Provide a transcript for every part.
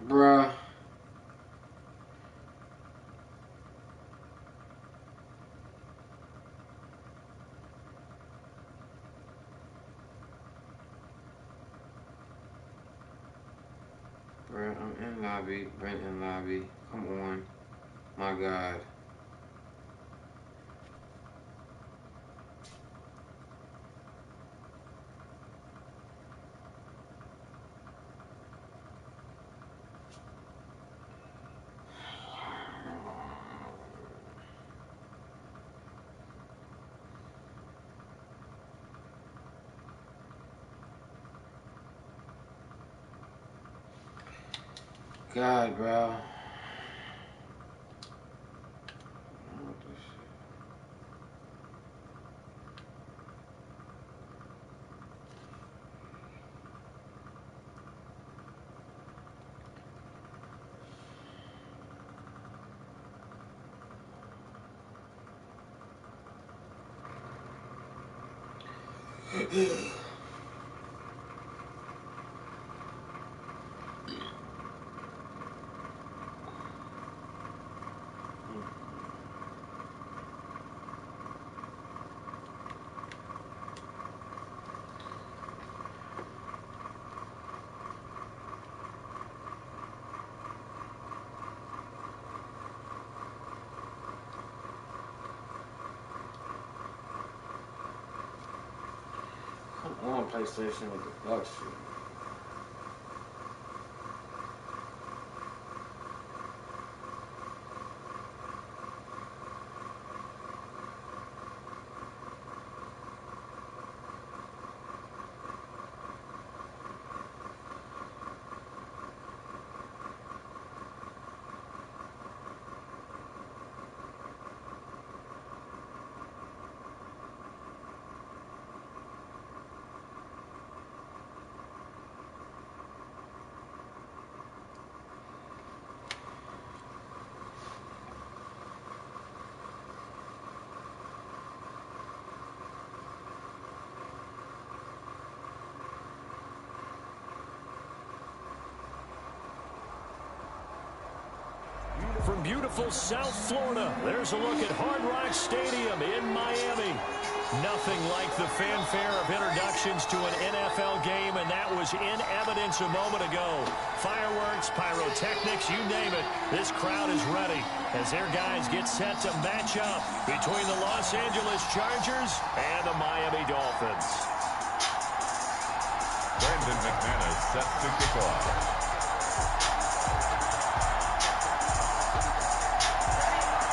Bruh. Bruh, I'm in lobby. Brent in lobby. Come on. My God. God, bro. Come on, PlayStation with the Bucks shit. From beautiful South Florida, there's a look at Hard Rock Stadium in Miami. Nothing like the fanfare of introductions to an NFL game, and that was in evidence a moment ago. Fireworks, pyrotechnics, you name it. This crowd is ready as their guys get set to match up between the Los Angeles Chargers and the Miami Dolphins. Brandon McManus set to kick off.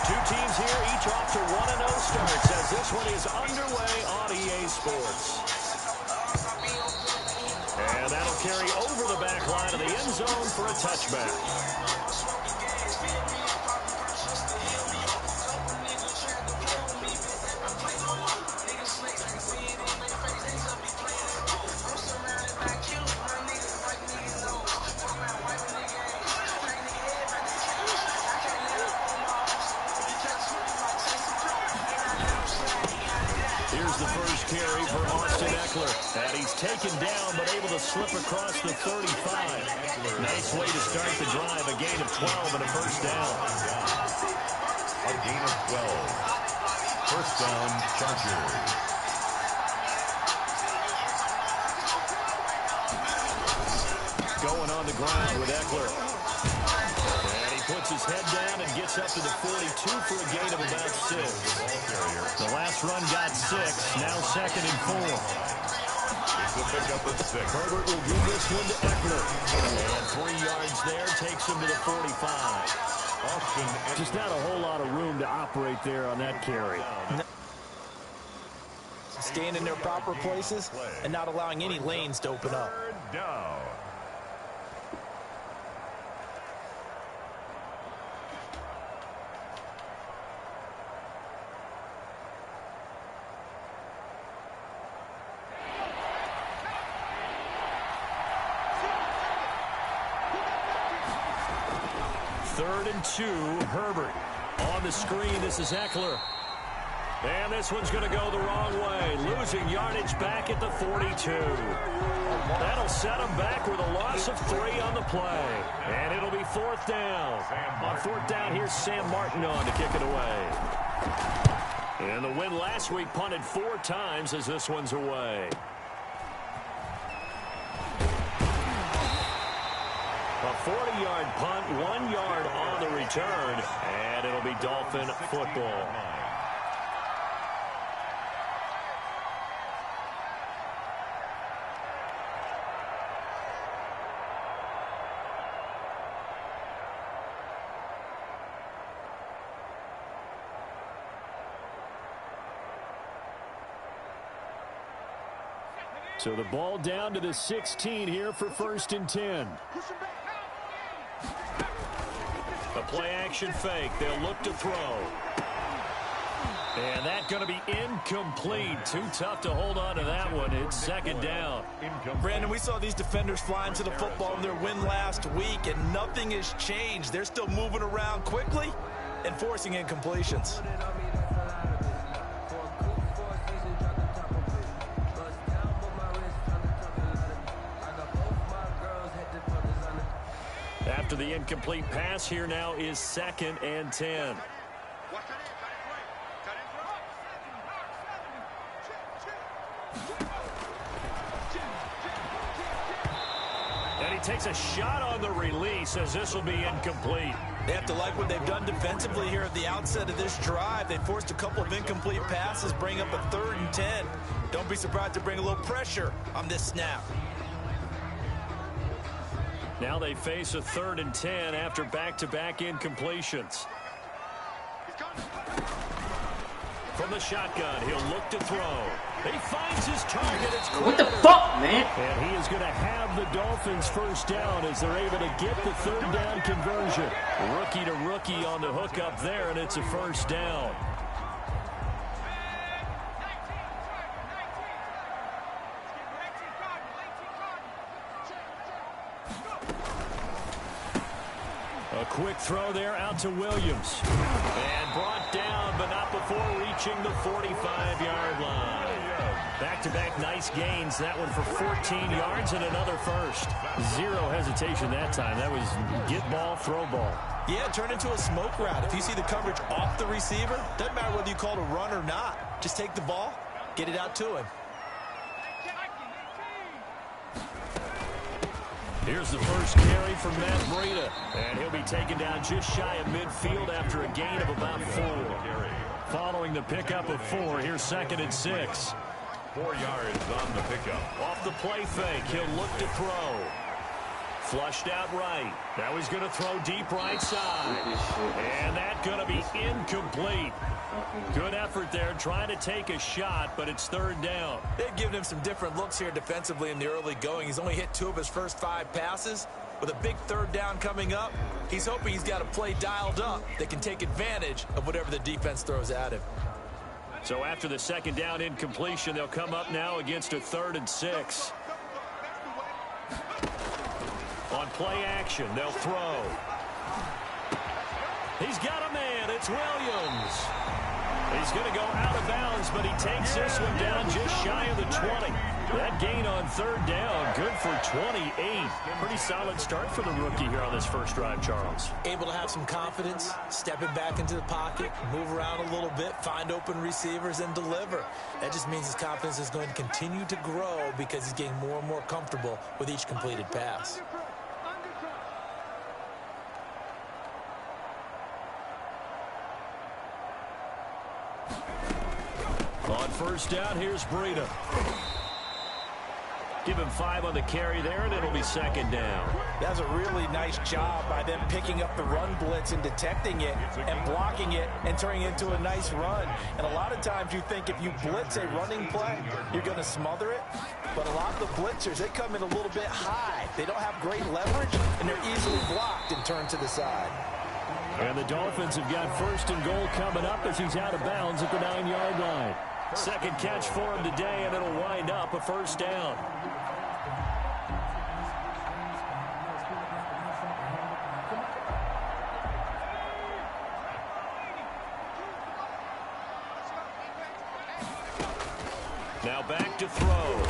Two teams here, each off to 1-0 starts as this one is underway on EA Sports. And that'll carry over the back line of the end zone for a touchback. Here's the first carry for Austin Eckler. And he's taken down, but able to slip across the 35. Nice way to start the drive. A gain of 12 and a first down. A gain of 12. First down, Chargers. Going on the ground with Eckler. And he puts his head down and gets up to the 42 for a gain of about 6. The last run got 6, now 2nd and 4. It's a pickup of 6. Herbert will give this one to Eckler. And 3 yards there takes him to the 45. Just not a whole lot of room to operate there on that carry. Staying in their proper places and not allowing any lanes to open up. Third down. Third and 2, Herbert. On the screen, this is Eckler. And this one's going to go the wrong way, losing yardage back at the 42. That'll set them back with a loss of 3 on the play. And it'll be 4th down. On 4th down, here's Sam Martin on to kick it away. And the win last week punted 4 times as this one's away. A 40-yard punt, 1 yard on the return, and it'll be Dolphin football. So the ball down to the 16 here for 1st and 10. A play-action fake. They'll look to throw. And that's going to be incomplete. Too tough to hold on to that one. It's 2nd down. Brandon, we saw these defenders flying to the football in their win last week, and nothing has changed. They're still moving around quickly and forcing incompletions. After the incomplete pass, here now is 2nd and 10. And he takes a shot on the release as this will be incomplete. They have to like what they've done defensively here at the outset of this drive. They forced a couple of incomplete passes, bring up a 3rd and 10. Don't be surprised to bring a little pressure on this snap. Now they face a 3rd and 10 after back-to-back incompletions. From the shotgun, he'll look to throw. He finds his target. It's What the fuck, man? And he is going to have the Dolphins 1st down as they're able to get the 3rd down conversion. Rookie to rookie on the hook up there, and it's a 1st down. A quick throw there out to Williams. And brought down, but not before reaching the 45-yard line. Back-to-back nice gains. That one for 14 yards and another 1st. Zero hesitation that time. That was get ball, throw ball. Yeah, turn into a smoke route. If you see the coverage off the receiver, doesn't matter whether you call it a run or not. Just take the ball, get it out to him. Here's the first carry from Matt Breida. And he'll be taken down just shy of midfield after a gain of about 4. Following the pickup of 4, here's 2nd and 6. 4 yards on the pickup. Off the play fake, he'll look to throw. Flushed out right. Now he's going to throw deep right side. And that's going to be incomplete. Good effort there, trying to take a shot, but it's 3rd down. They've given him some different looks here defensively in the early going. He's only hit 2 of his first 5 passes. With a big 3rd down coming up, he's hoping he's got a play dialed up that can take advantage of whatever the defense throws at him. So after the 2nd down incompletion, they'll come up now against a 3rd and 6. On play action, they'll throw. He's got a man. It's Williams. He's going to go out of bounds, but he takes this one down just shy of the 20. That gain on 3rd down, good for 28. Pretty solid start for the rookie here on this first drive, Charles. Able to have some confidence, stepping back into the pocket, move around a little bit, find open receivers, and deliver. That just means his confidence is going to continue to grow because he's getting more and more comfortable with each completed pass. On 1st down, here's Breida. Give him 5 on the carry there, and it'll be 2nd down. That's a really nice job by them picking up the run blitz and detecting it and blocking it and turning it into a nice run. And a lot of times you think if you blitz a running play, you're going to smother it. But a lot of the blitzers, they come in a little bit high. They don't have great leverage, and they're easily blocked and turned to the side. And the Dolphins have got 1st and goal coming up as he's out of bounds at the 9-yard line. 2nd catch for him today, and it'll wind up a 1st down. Now back to throw.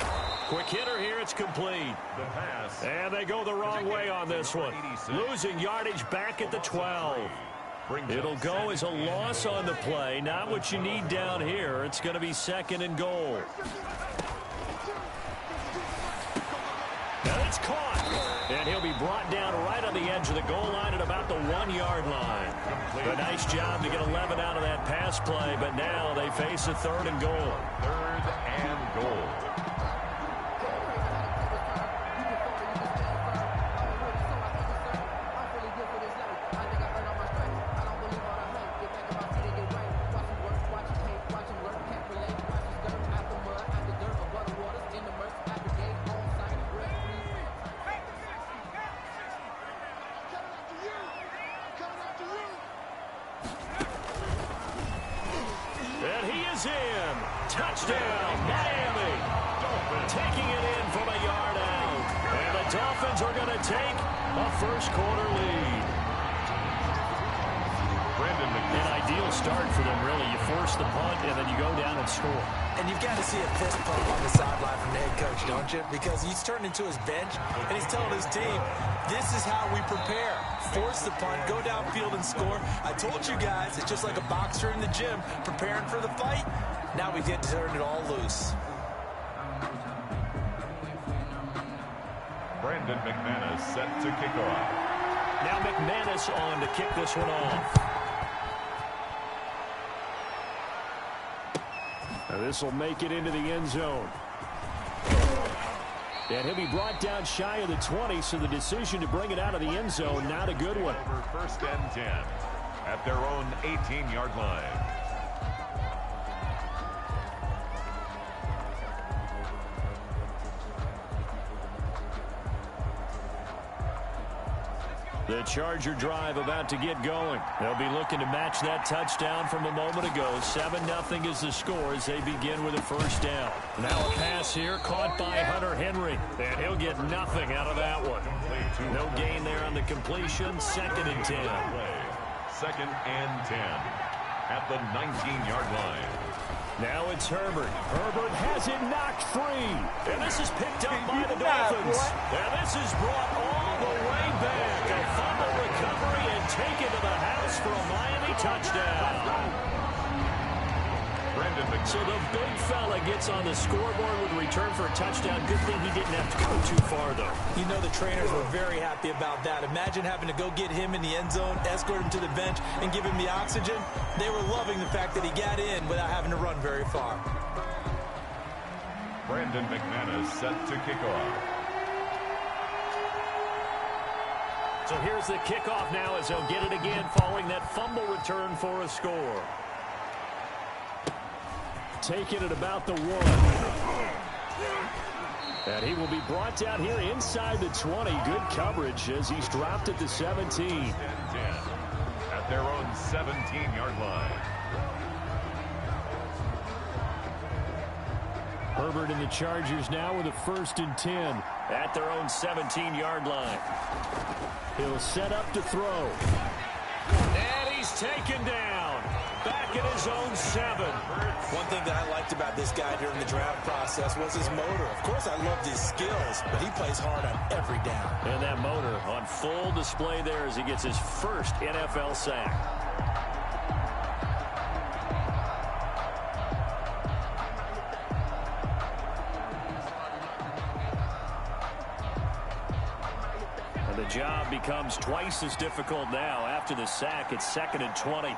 Quick hitter here. It's complete. The pass. And they go the wrong way on this one. Losing yardage back at the 12. It'll go as a loss on the play. Not what you need down here. It's going to be 2nd and goal. And it's caught. And he'll be brought down right on the edge of the goal line at about the 1-yard line. A nice job to get 11 out of that pass play, but now they face a 3rd and goal. 3rd and goal. And he is in. Touchdown, Miami. Taking it in from a yard out. And the Dolphins are going to take a first-quarter lead. An ideal start for them, really. You force the punt, and then you go down and score. And you've got to see a fist pump on the sideline from the head coach, don't you? Because he's turned into his bench, and he's telling his team, this is how we prepare. Force the punt, go downfield and score. I told you guys, it's just like a boxer in the gym preparing for the fight. Now we get to turn it all loose. Brandon McManus set to kick off. Now McManus on to kick this one off. Now this will make it into the end zone. And he'll be brought down shy of the 20, so the decision to bring it out of the end zone, not a good one. 1st and 10 at their own 18-yard line. The Charger drive about to get going. They'll be looking to match that touchdown from a moment ago. 7-0 is the score as they begin with a first down. Now a pass here caught by Hunter Henry. And he'll get nothing out of that one. No gain there on the completion. 2nd and 10. 2nd and 10 at the 19-yard line. Now it's Herbert. Herbert has it knocked free. And this is picked up by the Dolphins. And this is brought all the way back. A fumble recovery and taken to the house for a Miami touchdown. So the big fella gets on the scoreboard with a return for a touchdown. Good thing he didn't have to go too far, though. You know the trainers were very happy about that. Imagine having to go get him in the end zone, escort him to the bench, and give him the oxygen. They were loving the fact that he got in without having to run very far. Brandon McManus set to kick off. So here's the kickoff now as they'll get it again following that fumble return for a score. Taking it about the 1. And he will be brought down here inside the 20. Good coverage as he's dropped at the 17. 10 at their own 17-yard line. Herbert and the Chargers now with a 1st and 10 at their own 17-yard line. He'll set up to throw. And he's taken down. Back at his own 7. One thing that I liked about this guy during the draft process was his motor. Of course, I loved his skills, but he plays hard on every down. And that motor on full display there as he gets his first NFL sack. And the job becomes twice as difficult now. After the sack, it's 2nd and 20.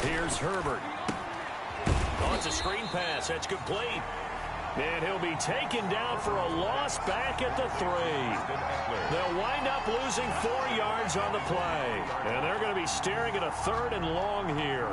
Here's Herbert. Oh, it's a screen pass. That's complete. And he'll be taken down for a loss back at the 3. They'll wind up losing 4 yards on the play. And they're going to be staring at a 3rd and long here.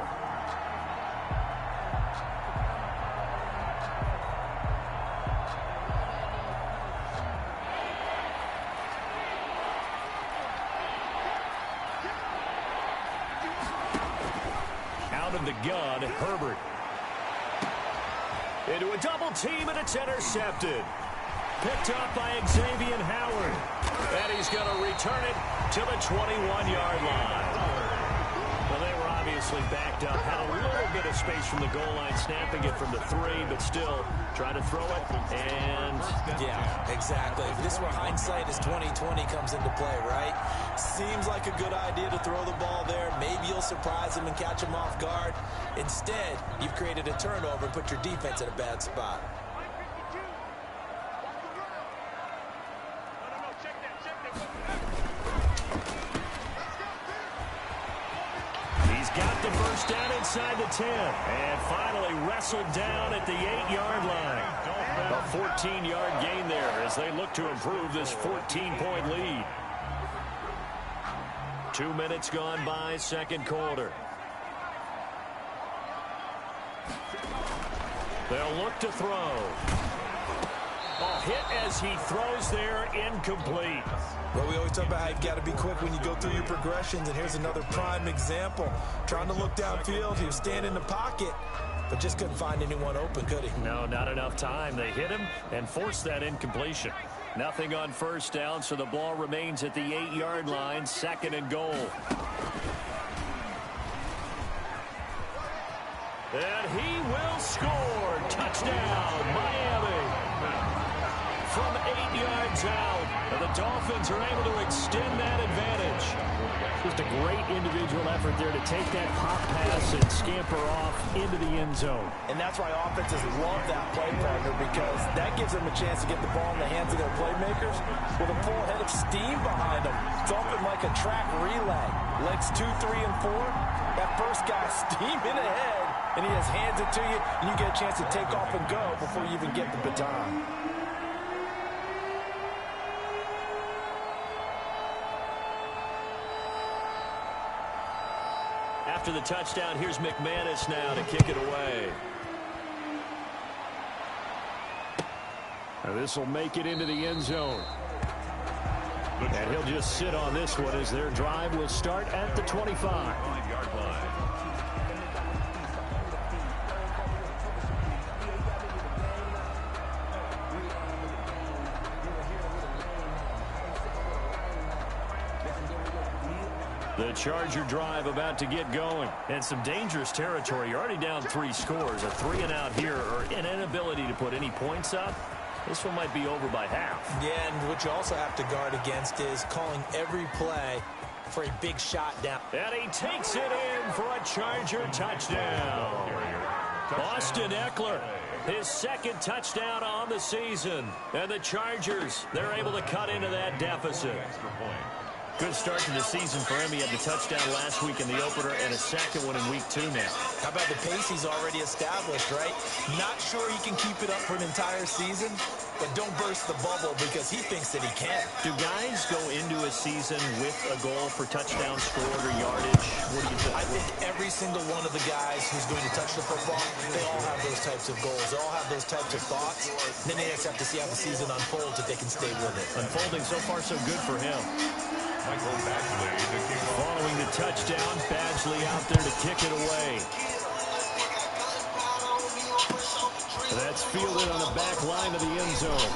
Out of the gun, Herbert. Into a double team, and it's intercepted. Picked up by Xavier Howard. And he's going to return it to the 21-yard line. Well, they were obviously nicely backed up. Had a little bit of space from the goal line, snapping it from the 3, but still trying to throw it. And yeah, exactly. If this were hindsight as 2020 comes into play, right? Seems like a good idea to throw the ball there. Maybe you'll surprise him and catch him off guard. Instead, you've created a turnover and put your defense in a bad spot. Got the first down inside the 10. And finally wrestled down at the 8-yard line. A 14-yard gain there as they look to improve this 14-point lead. 2 minutes gone by, second quarter. They'll look to throw. A hit as he throws there, incomplete. Well, we always talk about how you've got to be quick when you go through your progressions, and here's another prime example. Trying to look downfield, he was standing in the pocket, but just couldn't find anyone open, could he? No, not enough time. They hit him and forced that incompletion. Nothing on first down, so the ball remains at the 8-yard line, second and goal. And he will score. Touchdown, Miami. From 8 yards out, the Dolphins are able to extend that advantage. Just a great individual effort there to take that pop pass and scamper off into the end zone. And that's why offenses love that play partner, because that gives them a chance to get the ball in the hands of their playmakers with a full head of steam behind them. It's often like a track relay. Legs 2, 3, and 4. That first guy steaming ahead, and he just hands it to you, and you get a chance to take off and go before you even get the baton. After the touchdown, here's McManus now to kick it away. This will make it into the end zone. And he'll just sit on this one as their drive will start at the 25-yard line. The Charger drive about to get going. And some dangerous territory. You're already down 3 scores. A 3-and-out here or an inability to put any points up. This one might be over by half. Yeah, and what you also have to guard against is calling every play for a big shot down. And he takes it in for a Charger touchdown. Austin Eckler, his second touchdown on the season. And the Chargers, they're able to cut into that deficit. Good start to the season for him. He had the touchdown last week in the opener and a second one in week 2 now. How about the pace he's already established, right? Not sure he can keep it up for an entire season, but don't burst the bubble because he thinks that he can. Do guys go into a season with a goal for touchdown scored or yardage? What do you think? I think every single one of the guys who's going to touch the football, they all have those types of goals. They all have those types of thoughts. Then they just have to see how the season unfolds if they can stay with it. Unfolding so far so good for him. Following the touchdown, Badgley out there to kick it away. That's fielded on the back line of the end zone.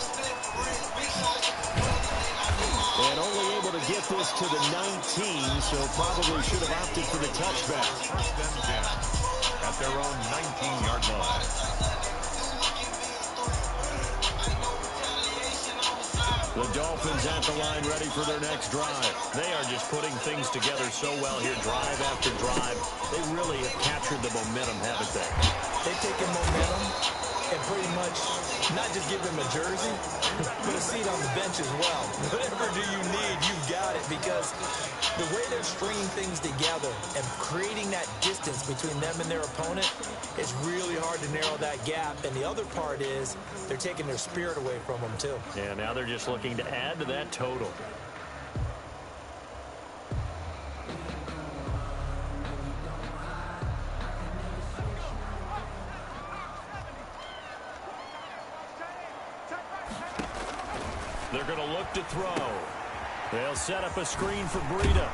And only able to get this to the 19, so probably should have opted for the touchback. First and 10 at their own 19-yard line. The Dolphins at the line ready for their next drive. They are just putting things together so well here, drive after drive. They really have captured the momentum, haven't they? They've taken momentum and pretty much not just give them a jersey, but a seat on the bench as well. Whatever do you need, you've got it, because the way they're stringing things together and creating that distance between them and their opponent, it's really hard to narrow that gap. And the other part is they're taking their spirit away from them, too. Yeah, now they're just looking to add to that total. They're going to look to throw. They'll set up a screen for Breida.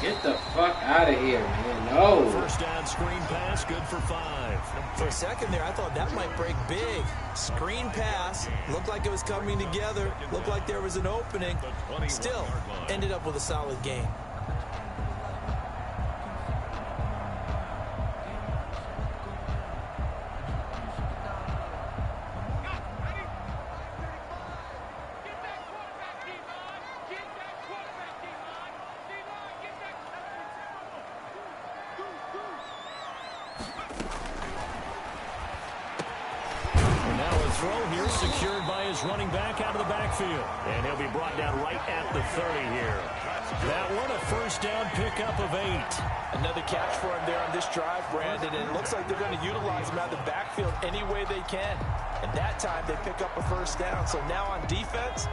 Get the fuck out of here, man. No. First down screen pass, good for 5. For a second there, I thought that might break big. Screen pass. Looked like it was coming together. Looked like there was an opening. Still, ended up with a solid gain. throw here secured by his running back out of the backfield. And he'll be brought down right at the 30 here. That one, a first down pickup of 8. Another catch for him there on this drive, Brandon, and it looks like they're going to utilize him out of the backfield any way they can. And that time they pick up a first down. So now on defense,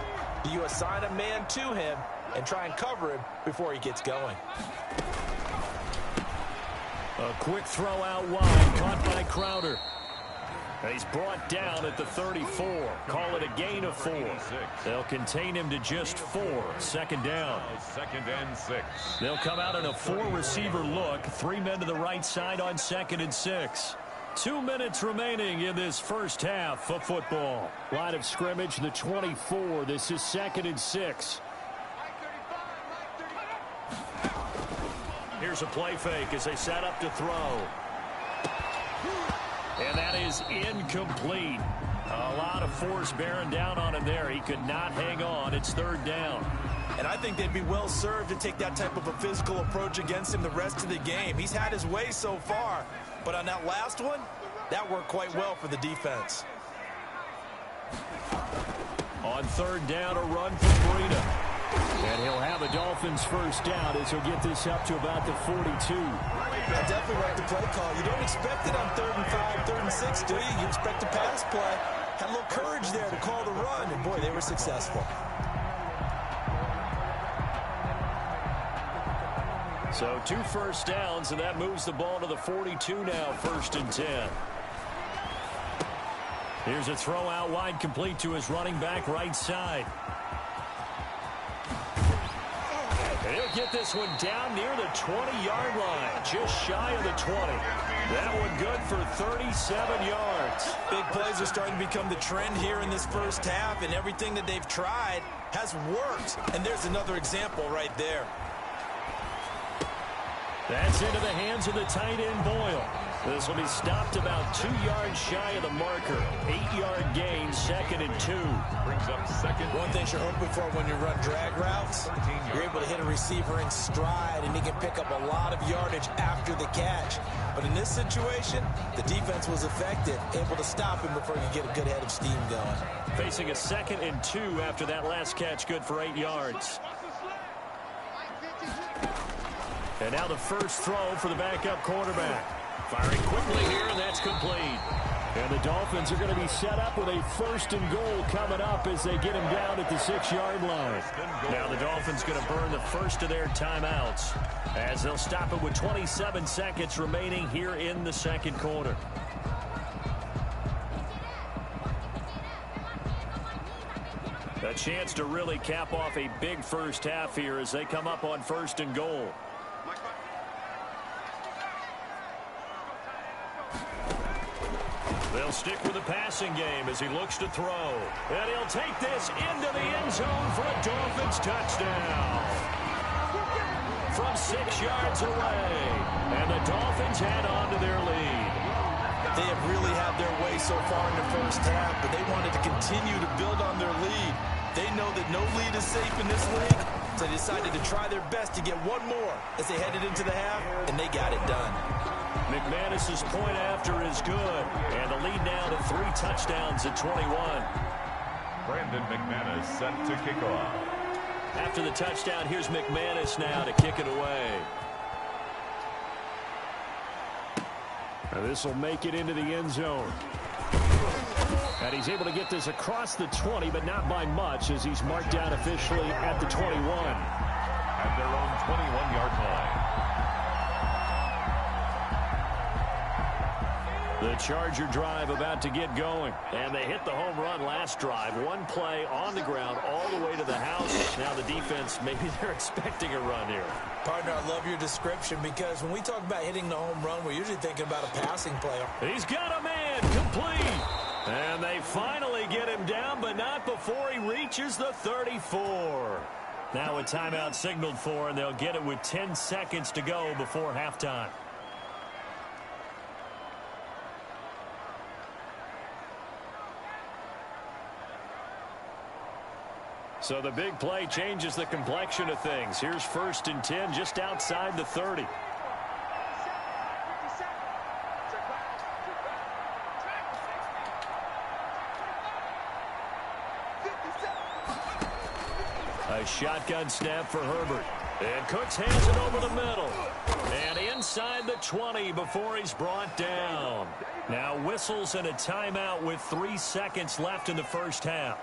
do you assign a man to him and try and cover him before he gets going? A quick throw out wide, caught by Crowder. He's brought down at the 34. Call it a gain of 4. They'll contain him to just 4. Second down. 2nd and 6. They'll come out in a 4-receiver look. 3 men to the right side on 2nd and 6. 2 minutes remaining in this first half of football. Line of scrimmage, the 24. This is 2nd and 6. Here's a play fake as they set up to throw. And that is incomplete. A lot of force bearing down on him there. He could not hang on. It's 3rd down. And I think they'd be well served to take that type of a physical approach against him the rest of the game. He's had his way so far. But on that last one, that worked quite well for the defense. On 3rd down, a run for Breida. And he'll have a Dolphins first down as he'll get this up to about the 42. I definitely like the play call. You don't expect it on 3rd and 5, 3rd and 6, do you? You expect a pass play. Had a little courage there to call the run, and boy, they were successful. So 2 first downs, and that moves the ball to the 42 now, 1st and 10. Here's a throw out wide, complete to his running back right side. And he'll get this one down near the 20-yard line, just shy of the 20. That one good for 37 yards. Big plays are starting to become the trend here in this first half, and everything that they've tried has worked. And there's another example right there. That's into the hands of the tight end, Boyle. This will be stopped about 2 yards shy of the marker. 8-yard gain, 2nd and 2. Brings up 2nd. One thing you're hoping for when you run drag routes, you're able to hit a receiver in stride, and he can pick up a lot of yardage after the catch. But in this situation, the defense was effective, able to stop him before you get a good head of steam going. Facing a 2nd and 2 after that last catch, good for 8 yards. And now the first throw for the backup quarterback. Firing quickly here, and that's complete. And the Dolphins are going to be set up with a 1st and goal coming up as they get him down at the 6-yard line. Now the Dolphins going to burn the first of their timeouts as they'll stop it with 27 seconds remaining here in the 2nd quarter. A chance to really cap off a big first half here as they come up on 1st and goal. They'll stick with the passing game as he looks to throw. And he'll take this into the end zone for a Dolphins touchdown. From 6 yards away. And the Dolphins head on to their lead. They have really had their way so far in the first half, but they wanted to continue to build on their lead. They know that no lead is safe in this league, so they decided to try their best to get one more as they headed into the half, and they got it done. McManus's point after is good, and the lead now to 3 touchdowns at 21. Brandon McManus set to kick off. After the touchdown, here's McManus now to kick it away. And this will make it into the end zone. And he's able to get this across the 20, but not by much as he's marked down officially at the 21. At their own 21-yard line. The Charger drive about to get going. And they hit the home run last drive. One play on the ground all the way to the house. Now the defense, maybe they're expecting a run here. Partner, I love your description because when we talk about hitting the home run, we're usually thinking about a passing play. He's got a man complete. And they finally get him down, but not before he reaches the 34. Now a timeout signaled for, and they'll get it with 10 seconds to go before halftime. So the big play changes the complexion of things. Here's 1st and 10 just outside the 30. A shotgun snap for Herbert. And Cooks hands it over the middle. And inside the 20 before he's brought down. Now whistles and a timeout with 3 seconds left in the first half.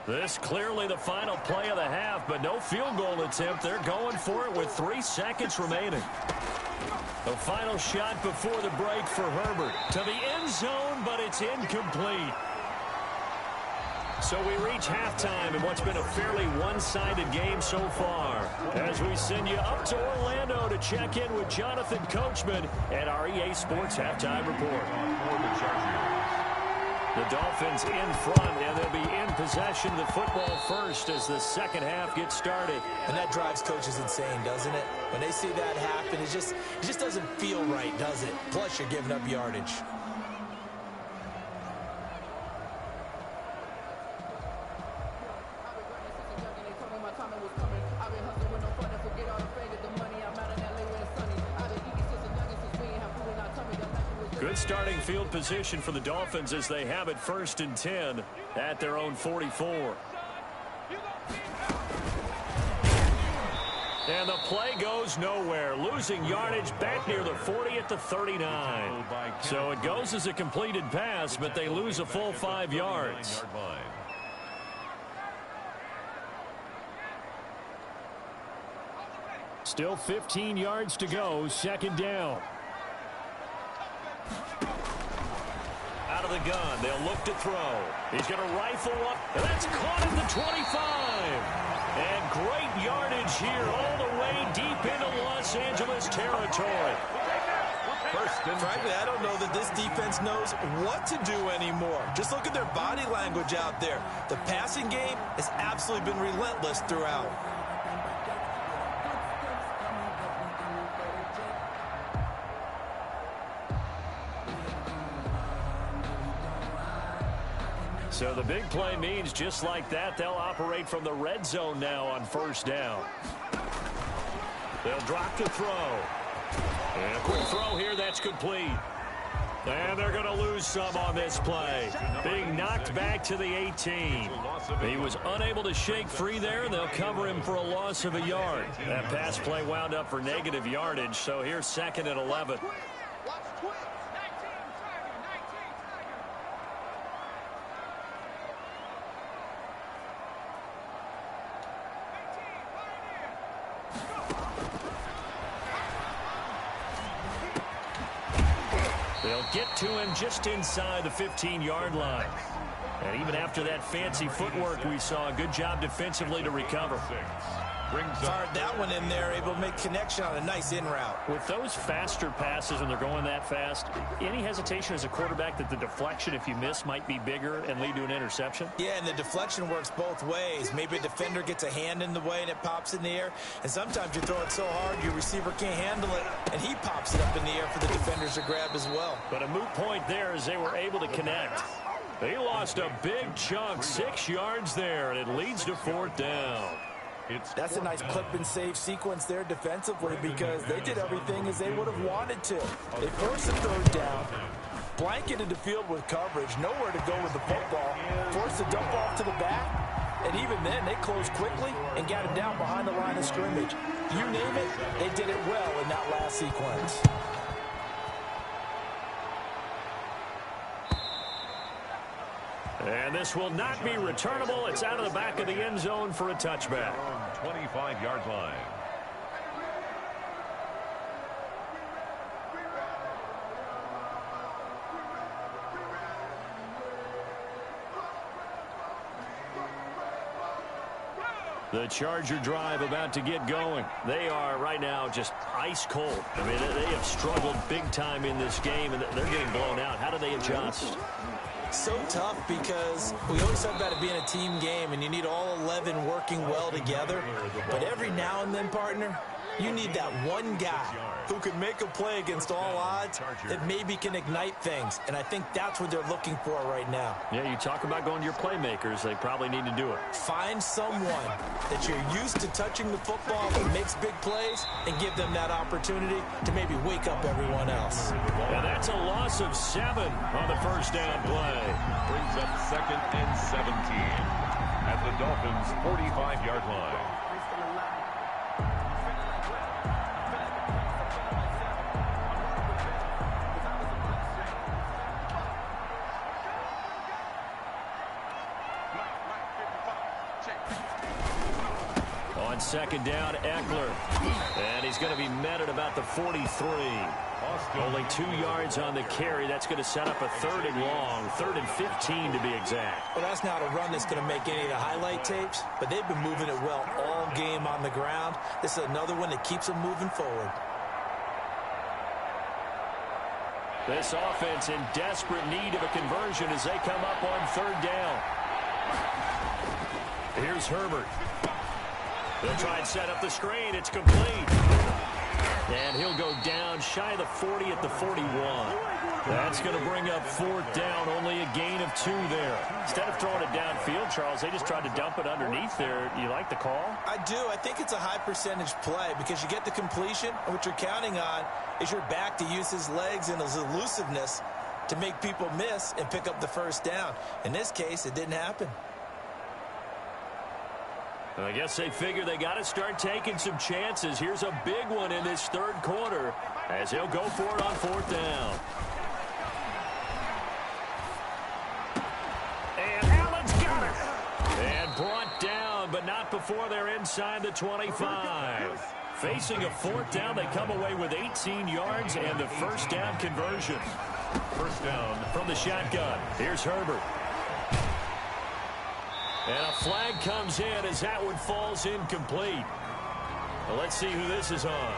This clearly the final play of the half, but no field goal attempt. They're going for it with 3 seconds remaining. The final shot before the break for Herbert. To the end zone, but it's incomplete. So we reach halftime in what's been a fairly one-sided game so far. As we send you up to Orlando to check in with Jonathan Coachman at our EA Sports Halftime Report. The Dolphins in front, and they'll be in possession of the football first as the second half gets started. And that drives coaches insane, doesn't it? When they see that happen, it just doesn't feel right, does it? Plus, you're giving up yardage. Good starting field position for the Dolphins as they have it 1st and 10 at their own 44. And the play goes nowhere, losing yardage back near the 40 at the 39. So it goes as a completed pass, but they lose a full 5 yards. Still 15 yards to go, second down. Out of the gun, they'll look to throw. He's going to rifle up, and that's caught at the 25. And great yardage here all the way deep into Los Angeles territory. Frankly, I don't know that this defense knows what to do anymore. Just look at their body language out there. The passing game has absolutely been relentless throughout. So the big play means just like that, they'll operate from the red zone now on 1st down. They'll drop the throw. And a quick throw here, that's complete. And they're going to lose some on this play. Being knocked back to the 18. He was unable to shake free there, and they'll cover him for a loss of a yard. That pass play wound up for negative yardage, so here's 2nd and 11. They'll get to him just inside the 15-yard line. And even after that fancy footwork we saw, a good job defensively to recover. Fired that one in there, able to make connection on a nice in route. With those faster passes when they're going that fast, any hesitation as a quarterback that the deflection, if you miss, might be bigger and lead to an interception? Yeah, and the deflection works both ways. Maybe a defender gets a hand in the way and it pops in the air. And sometimes you throw it so hard your receiver can't handle it, and he pops it up in the air for the defenders to grab as well. But a moot point there as they were able to connect. They lost a big chunk, 6 yards there, and it leads to 4th down. That's a nice clip and save sequence there defensively because they did everything as they would have wanted to. They forced the 3rd down, blanketed the field with coverage, nowhere to go with the football, forced the dump off to the back, and even then they closed quickly and got it down behind the line of scrimmage. You name it, they did it well in that last sequence. And this will not be returnable. It's out of the back of the end zone for a touchback. 25-yard line. The Charger drive about to get going. They are right now just ice cold. I mean, they have struggled big time in this game, and they're getting blown out. How do they adjust? So tough because we always talk about it being a team game and you need all 11 working well together. But every now and then, partner, you need that one guy who can make a play against all odds that maybe can ignite things. And I think that's what they're looking for right now. Yeah, you talk about going to your playmakers. They probably need to do it. Find someone that you're used to touching the football that makes big plays and give them that opportunity to maybe wake up everyone else. And that's a loss of 7 on the first down play. Brings up 2nd and 17 at the Dolphins' 45-yard line. On 2nd down, Eckler. And he's going to be met at about the 43. Only 2 yards on the carry. That's going to set up a 3rd and long, 3rd and 15 to be exact. Well, that's not a run that's going to make any of the highlight tapes, but they've been moving it well all game on the ground. This is another one that keeps them moving forward. This offense in desperate need of a conversion as they come up on 3rd down. Here's Herbert. They'll try and set up the screen. It's complete. And he'll go down shy of the 40 at the 41. That's going to bring up 4th down, only a gain of 2 there. Instead of throwing it downfield, Charles, they just tried to dump it underneath there. You like the call? I do. I think it's a high percentage play because you get the completion, and what you're counting on is your back to use his legs and his elusiveness to make people miss and pick up the 1st down. In this case, it didn't happen. I guess they figure they got to start taking some chances. Here's a big one in this 3rd quarter as he'll go for it on 4th down. And Allen's got it. And brought down, but not before they're inside the 25. Facing a 4th down, they come away with 18 yards and the 1st down conversion. 1st down from the shotgun. Here's Herbert. And a flag comes in as that one falls incomplete. Well, let's see who this is on.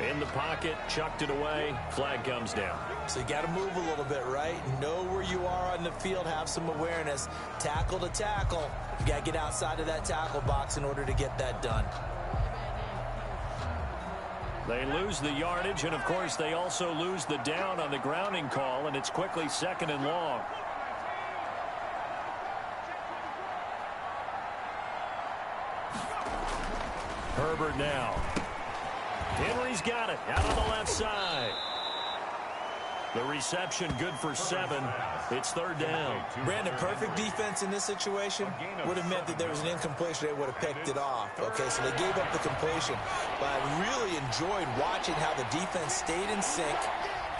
In the pocket, chucked it away, flag comes down. So you got to move a little bit, right? Know where you are on the field, have some awareness. Tackle to tackle. You got to get outside of that tackle box in order to get that done. They lose the yardage, and of course they also lose the down on the grounding call, and it's quickly 2nd and long. Herbert now. Henry's got it out on the left side. The reception good for 7. It's 3rd down. Brandon, perfect defense in this situation would have meant that there was an incompletion. They would have picked it off. Okay, so they gave up the completion. But I really enjoyed watching how the defense stayed in sync,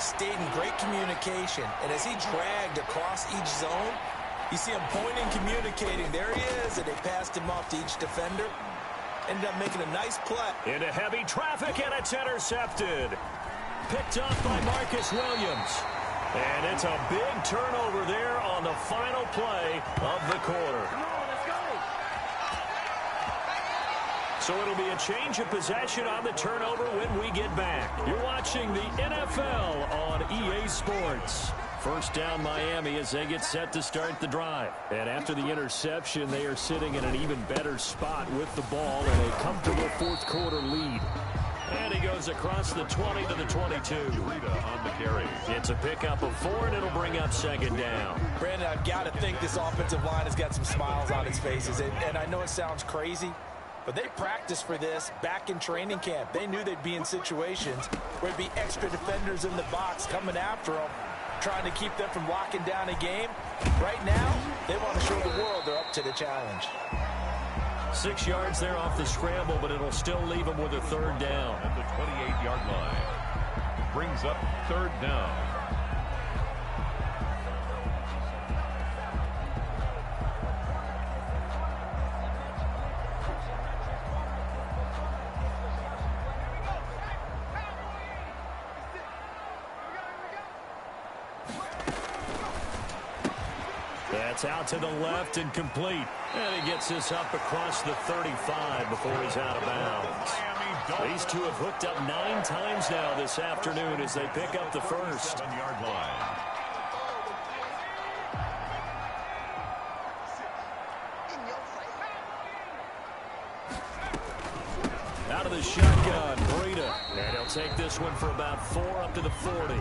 stayed in great communication. And as he dragged across each zone, you see him pointing, communicating. There he is, and they passed him off to each defender. Ended up making a nice play. Into heavy traffic, and it's intercepted. Picked up by Marcus Williams. And it's a big turnover there on the final play of the quarter. So it'll be a change of possession on the turnover when we get back. You're watching the NFL on EA Sports. 1st down Miami as they get set to start the drive. And after the interception, they are sitting in an even better spot with the ball and a comfortable 4th quarter lead. And he goes across the 20 to the 22. on the carry. It's a pickup of 4, and it'll bring up 2nd down. Brandon, I've got to think this offensive line has got some smiles on its faces. And I know it sounds crazy, but they practiced for this back in training camp. They knew they'd be in situations where there'd be extra defenders in the box coming after them, trying to keep them from locking down a game. Right now, they want to show the world they're up to the challenge. 6 yards there off the scramble, but it'll still leave them with a 3rd down. At the 28-yard line. Brings up 3rd down. That's out to the left and complete. And he gets this up across the 35 before he's out of bounds. These two have hooked up 9 times now this afternoon as they pick up the first. 7-yard line. the shotgun. Breida. And he'll take this one for about 4 up to the 40.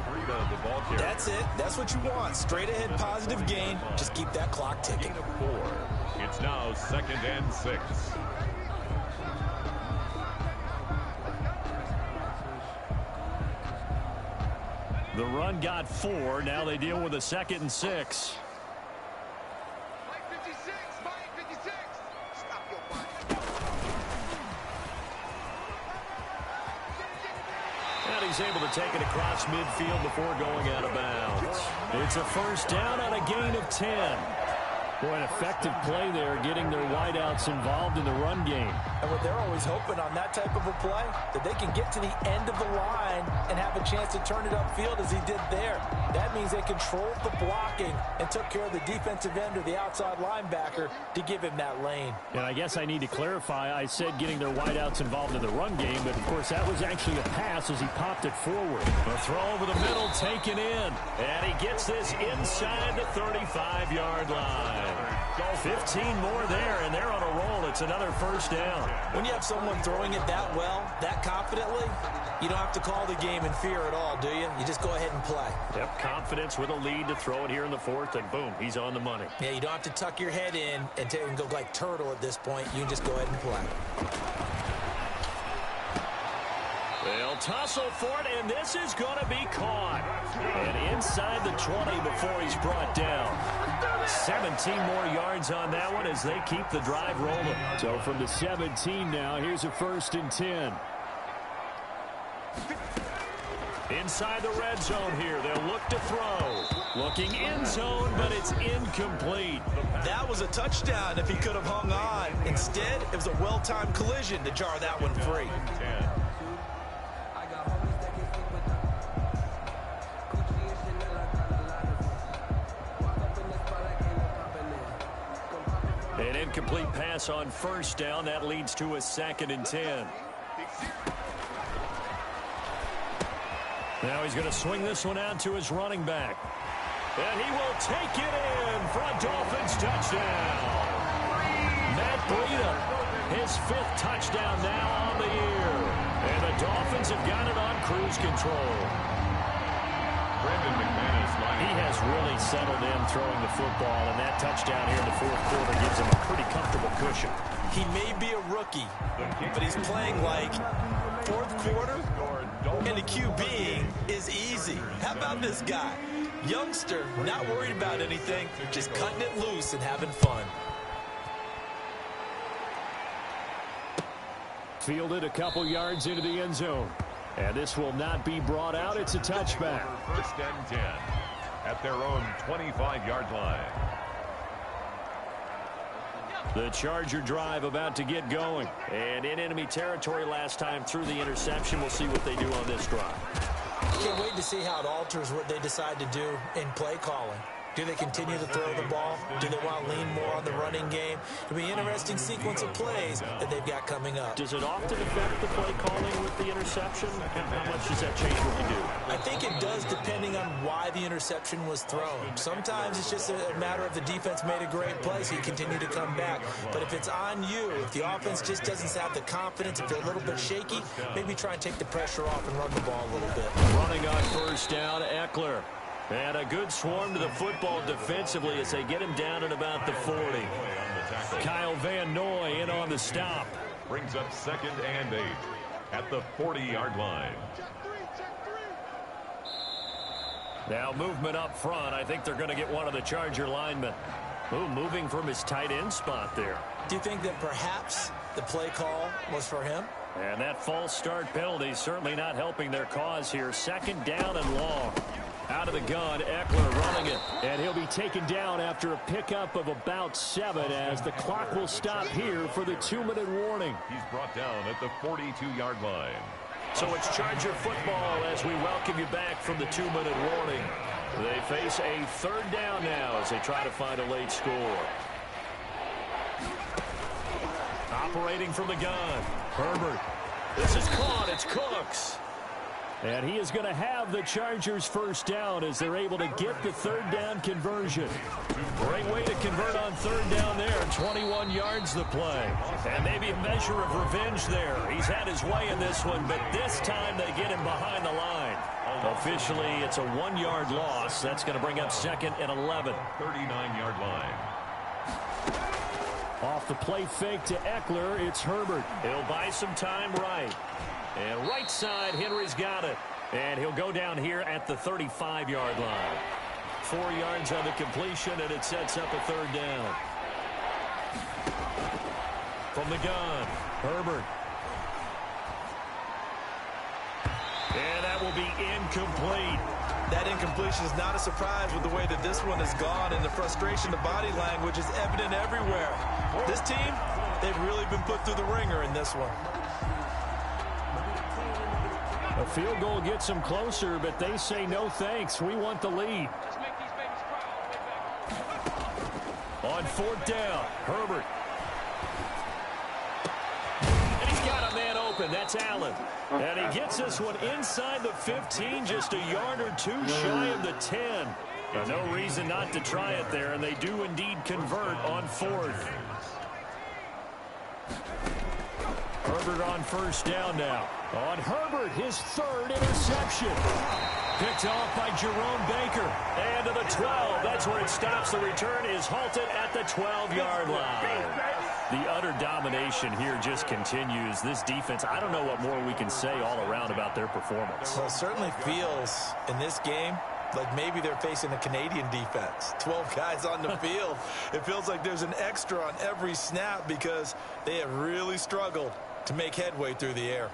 That's it. That's what you want. Straight ahead positive gain. Just keep that clock ticking. 4. It's now 2nd and 6. The run got 4. Now they deal with a 2nd and 6. And he's able to take it across midfield before going out of bounds. It's a first down on a gain of 10. Boy, an effective play there, getting their wideouts involved in the run game. And what they're always hoping on that type of a play, that they can get to the end of the line and have a chance to turn it upfield as he did there. That means they controlled the blocking and took care of the defensive end or the outside linebacker to give him that lane. And I guess I need to clarify, I said getting their wideouts involved in the run game, but of course that was actually a pass as he popped it forward. A throw over the middle, taken in. And he gets this inside the 35-yard line. 15 more there, and they're on a roll. It's another first down. When you have someone throwing it that well, that confidently, you don't have to call the game in fear at all, do you? You just go ahead and play. Yep, confidence with a lead to throw it here in the 4th, and boom, he's on the money. Yeah, you don't have to tuck your head in and go like turtle at this point. You can just go ahead and play. They'll tussle for it, and this is going to be caught. And inside the 20 before he's brought down. 17 more yards on that one as they keep the drive rolling. So from the 17 now, here's a 1st and 10. Inside the red zone here, they'll look to throw. Looking end zone, but it's incomplete. That was a touchdown if he could have hung on. Instead, it was a well-timed collision to jar that one free. An incomplete pass on first down. That leads to a 2nd and 10. Now he's going to swing this one out to his running back. And he will take it in for a Dolphins touchdown. Matt Breida, his 5th touchdown now on the year. And the Dolphins have got it on cruise control. He has really settled in throwing the football, and that touchdown here in the 4th quarter gives him a pretty comfortable cushion. He may be a rookie, but he's playing like 4th quarter, and the QB is easy. How about this guy? Youngster, not worried about anything, just cutting it loose and having fun. Fielded a couple yards into the end zone. And this will not be brought out. It's a touchback. 1st and 10 at their own 25-yard line. The Charger drive about to get going. And in enemy territory last time through the interception. We'll see what they do on this drive. Can't wait to see how it alters what they decide to do in play calling. Do they continue to throw the ball? Do they want to lean more on the running game? It'll be an interesting sequence of plays that they've got coming up. Does it often affect the play calling with the interception? How much does that change what you do? I think it does depending on why the interception was thrown. Sometimes it's just a matter of the defense made a great play, so you continue to come back. But if it's on you, if the offense just doesn't have the confidence, if they're a little bit shaky, maybe try and take the pressure off and run the ball a little bit. Running on first down, Eckler. And a good swarm to the football defensively as they get him down at about the 40. Kyle Van Noy in on the stop. Brings up 2nd and 8 at the 40-yard line. Now movement up front. I think they're going to get one of the Charger linemen. Ooh, moving from his tight end spot there. Do you think that perhaps the play call was for him? And that false start penalty certainly not helping their cause here. 2nd down and long. Out of the gun, Eckler running it. And he'll be taken down after a pickup of about 7 as the clock will stop here for the 2-minute warning. He's brought down at the 42-yard line. So it's Charger football as we welcome you back from the 2-minute warning. They face a 3rd down now as they try to find a late score. Operating from the gun, Herbert. This is caught. It's Cooks. And he is going to have the Chargers first down as they're able to get the third down conversion. Great way to convert on third down there. 21 yards the play. And maybe a measure of revenge there. He's had his way in this one, but this time they get him behind the line. Officially, it's a 1-yard loss. That's going to bring up 2nd and 11. 39-yard line. Off the play fake to Eckler, it's Herbert. He'll buy some time right. And right side, Henry's got it. And he'll go down here at the 35-yard line. 4 yards on the completion, and it sets up a third down. From the gun, Herbert. And that will be incomplete. That incompletion is not a surprise with the way that this one has gone, and the frustration, the body language is evident everywhere. This team, they've really been put through the ringer in this one. A field goal gets them closer, but they say no thanks. We want the lead. On 4th down, Herbert. And he's got a man open. That's Allen. And he gets this one inside the 15, just a yard or two shy of the 10. No reason not to try it there, and they do indeed convert on 4th. Herbert on first down now. On Herbert, his 3rd interception. Picked off by Jerome Baker. And to the 12. That's where it stops. The return is halted at the 12-yard line. The utter domination here just continues. This defense, I don't know what more we can say all around about their performance. Well, it certainly feels in this game like maybe they're facing a Canadian defense. 12 guys on the field. It feels like there's an extra on every snap because they have really struggled to make headway through the air.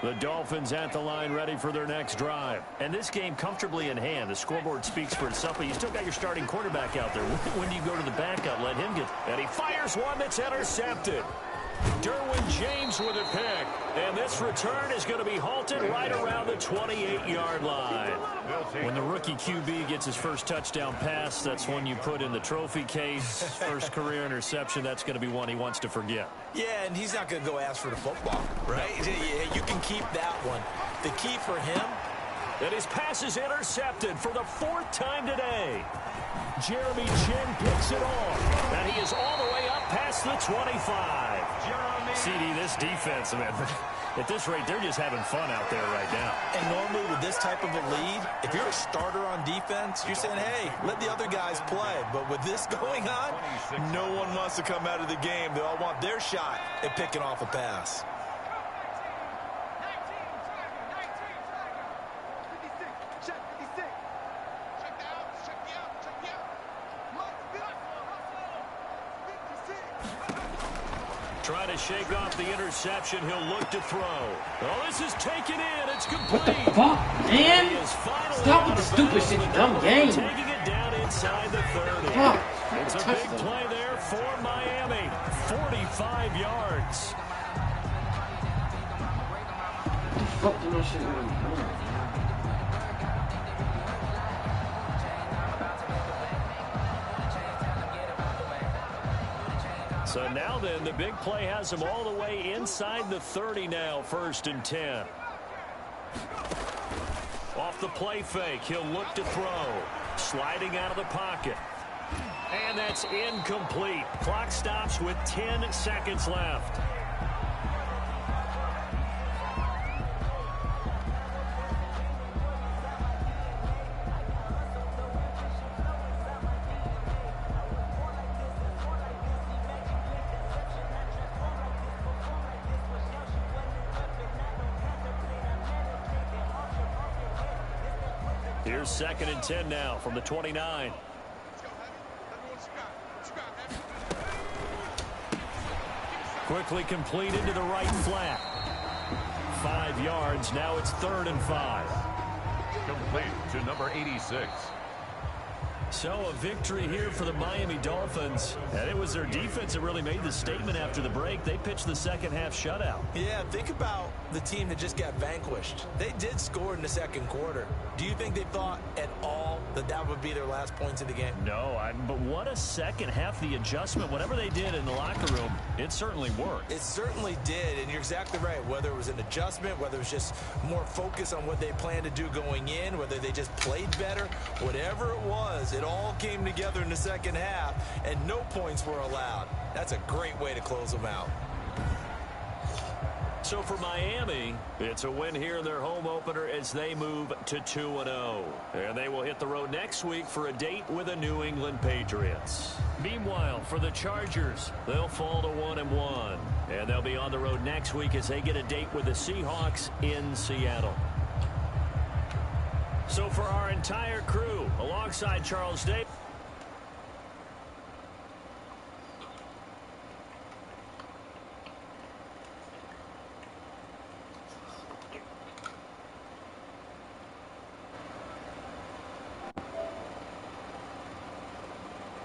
The Dolphins at the line ready for their next drive. And this game comfortably in hand. The scoreboard speaks for itself, but you still got your starting quarterback out there. When do you go to the backup? Let him get... And he fires one that's intercepted. Derwin James with a pick. And this return is going to be halted right around the 28-yard line. When the rookie QB gets his first touchdown pass, that's one you put in the trophy case. First career interception, that's going to be one he wants to forget. Yeah, and he's not going to go ask for the football, right? Yeah, you can keep that one. The key for him... And his pass is intercepted for the 4th time today. Jeremy Chin picks it off. And he is all the way up past the 25. CD, this defense, man, at this rate, they're just having fun out there right now. And normally with this type of a lead, if you're a starter on defense, you're saying, hey, let the other guys play. But with this going on, no one wants to come out of the game. They all want their shot at picking off a pass. Trying to shake off the interception. He'll look to throw. Oh, this is taken in. It's complete. What the fuck, man? Stop with the stupid shit, you dumb game. Taking it down inside the 30. Fuck. It's a big play there for Miami. 45 yards. What the fuck do no shit really doing? So now then, the big play has him all the way inside the 30 now, 1st and 10. Off the play fake, he'll look to throw. Sliding out of the pocket. And that's incomplete. Clock stops with 10 seconds left. Here's 2nd and 10 now from the 29. Quickly complete into the right flat. 5 yards. Now it's 3rd and 5. Complete to number 86. So a victory here for the Miami Dolphins. And it was their defense that really made the statement after the break. They pitched the second half shutout. Yeah, think about the team that just got vanquished. They did score in the second quarter. Do you think they thought at all that that would be their last points of the game? No, but what a second half. The adjustment, whatever they did in the locker room, it certainly worked. It certainly did, and you're exactly right. Whether it was an adjustment, whether it was just more focus on what they planned to do going in, whether they just played better, whatever it was, it all came together in the second half, and no points were allowed. That's a great way to close them out. So for Miami, it's a win here in their home opener as they move to 2-0. And they will hit the road next week for a date with the New England Patriots. Meanwhile, for the Chargers, they'll fall to 1-1. And they'll be on the road next week as they get a date with the Seahawks in Seattle. So for our entire crew, alongside Charles Davis.